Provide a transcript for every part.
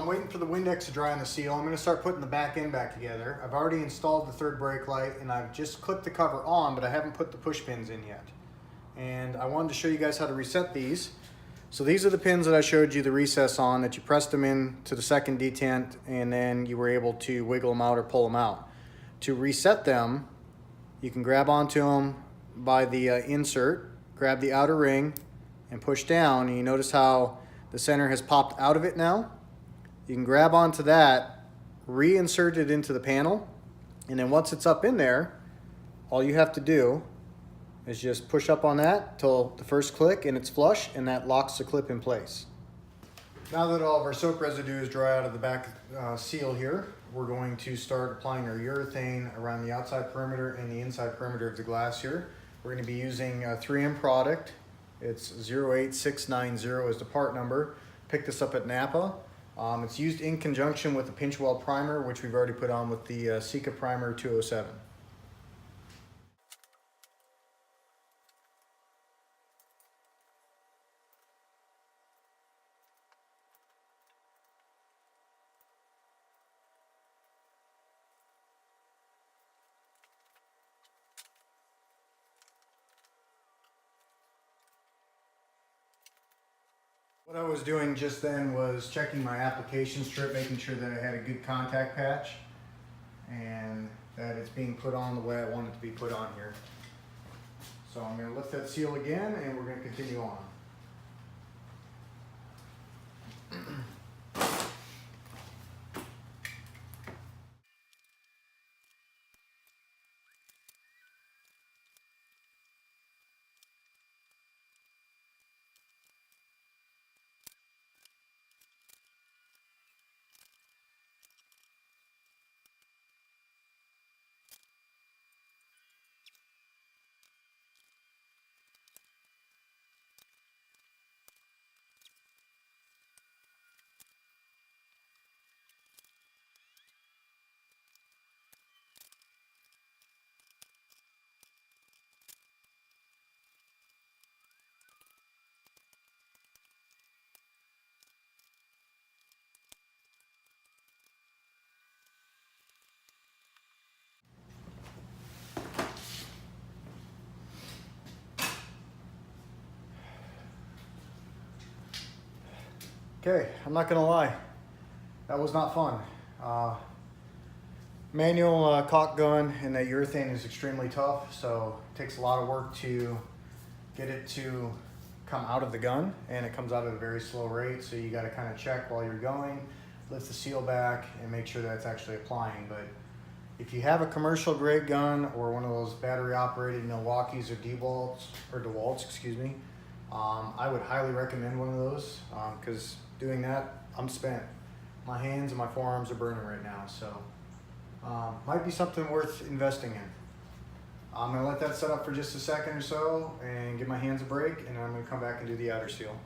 I'm waiting for the Windex to dry on the seal. I'm going to start putting the back end back together. I've already installed the third brake light and I've just clipped the cover on, but I haven't put the push pins in yet. And I wanted to show you guys how to reset these. So these are the pins that I showed you the recess on, that you pressed them in to the second detent and then you were able to wiggle them out or pull them out. To reset them, you can grab onto them by the insert, grab the outer ring and push down, and you notice how the center has popped out of it now. You can grab onto that, reinsert it into the panel, and then once it's up in there, all you have to do is just push up on that till the first click and it's flush, and that locks the clip in place. Now that all of our soap residue is dry out of the back seal here, we're going to start applying our urethane around the outside perimeter and the inside perimeter of the glass here. We're going to be using a 3M product. It's 08690 is the part number. Picked this up at Napa. It's used in conjunction with the pinch weld primer, which we've already put on with the Sika Primer 207. What I was doing just then was checking my application strip, making sure that I had a good contact patch and that it's being put on the way I want it to be put on here. So I'm going to lift that seal again and we're going to continue on. Okay, I'm not gonna lie, that was not fun. Manual caulk gun and that urethane is extremely tough, so it takes a lot of work to get it to come out of the gun, and it comes out at a very slow rate, so you gotta kind of check while you're going, lift the seal back and make sure that it's actually applying. But if you have a commercial grade gun or one of those battery operated Milwaukee's or DeWalt's, excuse me, I would highly recommend one of those because doing that, I'm spent. My hands and my forearms are burning right now, so might be something worth investing in. I'm gonna let that set up for just a second or so and give my hands a break, and I'm gonna come back and do the outer seal.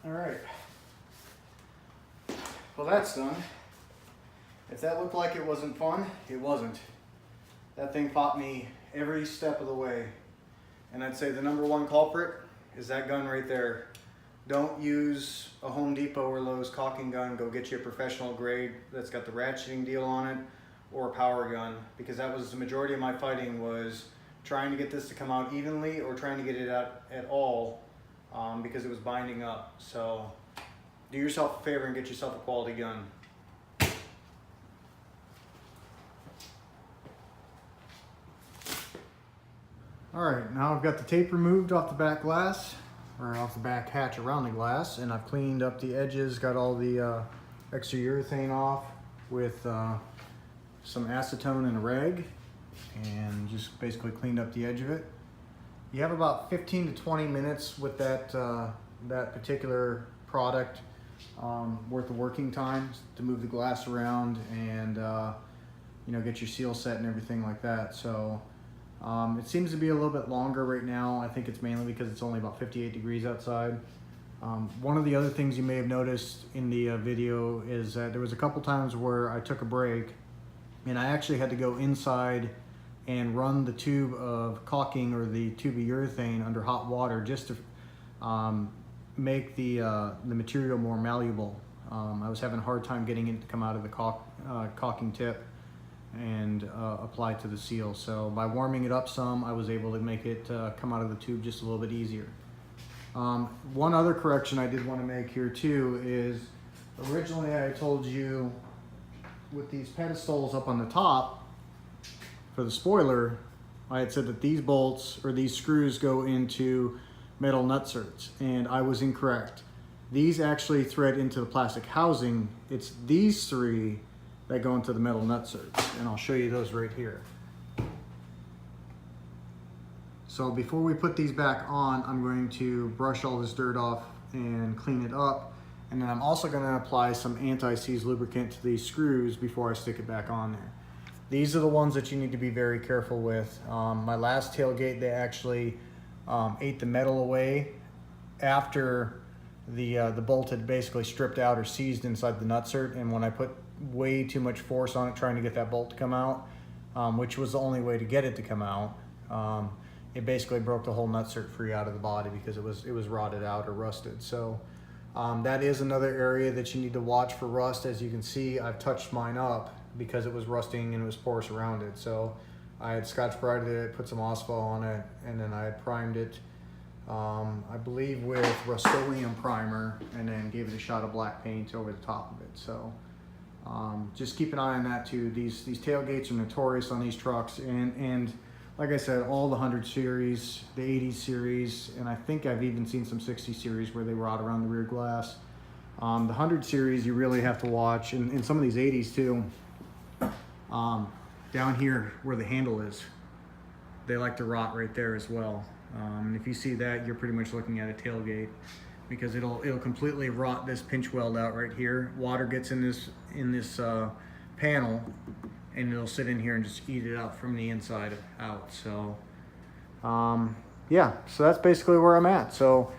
All right. Well, that's done. If that looked like it wasn't fun, it wasn't. That thing fought me every step of the way. And I'd say the #1 culprit is that gun right there. Don't use a Home Depot or Lowe's caulking gun. Go get you a professional grade that's got the ratcheting deal on it, or a power gun, because that was the majority of my fighting, was trying to get this to come out evenly or trying to get it out at all, because it was binding up. So do yourself a favor and get yourself a quality gun. All right, now I've got the tape removed off the back glass, or off the back hatch around the glass, and I've cleaned up the edges, got all the extra urethane off with some acetone and a rag, and just basically cleaned up the edge of it. You have about 15 to 20 minutes with that particular product worth of working time to move the glass around and you know, get your seal set and everything like that. So it seems to be a little bit longer right now. I think it's mainly because it's only about 58 degrees outside. One of the other things you may have noticed in the video is that there was a couple times where I took a break and I actually had to go inside and run the tube of caulking, or the tube of urethane, under hot water just to make the material more malleable. I was having a hard time getting it to come out of the caulking tip and apply to the seal. So by warming it up some, I was able to make it come out of the tube just a little bit easier. One other correction I did want to make here too is, originally I told you with these pedestals up on the top for the spoiler, I had said that these bolts, or these screws, go into metal nutserts, and I was incorrect. These actually thread into the plastic housing. It's these three that go into the metal nutserts, and I'll show you those right here. So before we put these back on, I'm going to brush all this dirt off and clean it up, and then I'm also going to apply some anti-seize lubricant to these screws before I stick it back on there. These are the ones that you need to be very careful with. My last tailgate, they actually ate the metal away after the bolt had basically stripped out or seized inside the nutsert, and when I put way too much force on it trying to get that bolt to come out, which was the only way to get it to come out, it basically broke the whole nutsert free out of the body because it was rotted out or rusted. So that is another area that you need to watch for rust. As you can see, I've touched mine up because it was rusting and it was porous around it. So I had Scotch-Brited it, put some Osphol on it, and then I had primed it, I believe with Rust-Oleum primer, and then gave it a shot of black paint over the top of it. So just keep an eye on that too. These tailgates are notorious on these trucks, and like I said, all the 100 series, the 80 series, and I think I've even seen some 60 series where they rot around the rear glass. The 100 series you really have to watch, and some of these 80s too. Down here where the handle is, they like to rot right there as well. And if you see that, you're pretty much looking at a tailgate, because it'll completely rot this pinch weld out right here. Water gets in this panel, and it'll sit in here and just eat it out from the inside out. So yeah, so that's basically where I'm at. So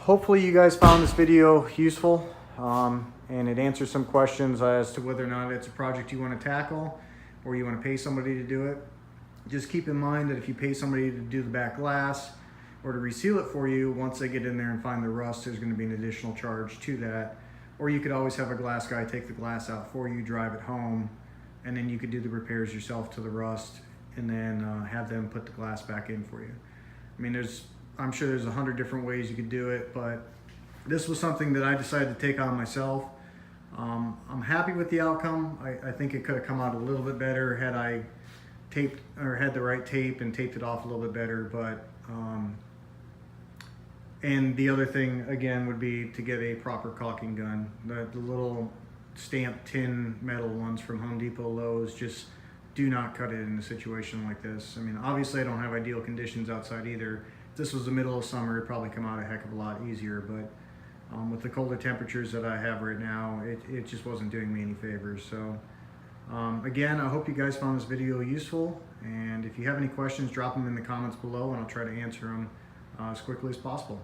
hopefully you guys found this video useful, and it answers some questions as to whether or not it's a project you want to tackle or you want to pay somebody to do it. Just keep in mind that if you pay somebody to do the back glass or to reseal it for you, once they get in there and find the rust, there's going to be an additional charge to that. Or you could always have a glass guy take the glass out for you, drive it home, and then you could do the repairs yourself to the rust, and then have them put the glass back in for you. I mean, I'm sure there's 100 different ways you could do it, but this was something that I decided to take on myself. I'm happy with the outcome. I think it could have come out a little bit better had I taped, or had the right tape and taped it off a little bit better. But and the other thing again would be to get a proper caulking gun. The little stamped tin metal ones from Home Depot, Lowe's, just do not cut it in a situation like this. I mean, obviously I don't have ideal conditions outside either. If this was the middle of summer, it'd probably come out a heck of a lot easier, but with the colder temperatures that I have right now, it just wasn't doing me any favors. So again, I hope you guys found this video useful, and if you have any questions, drop them in the comments below and I'll try to answer them as quickly as possible.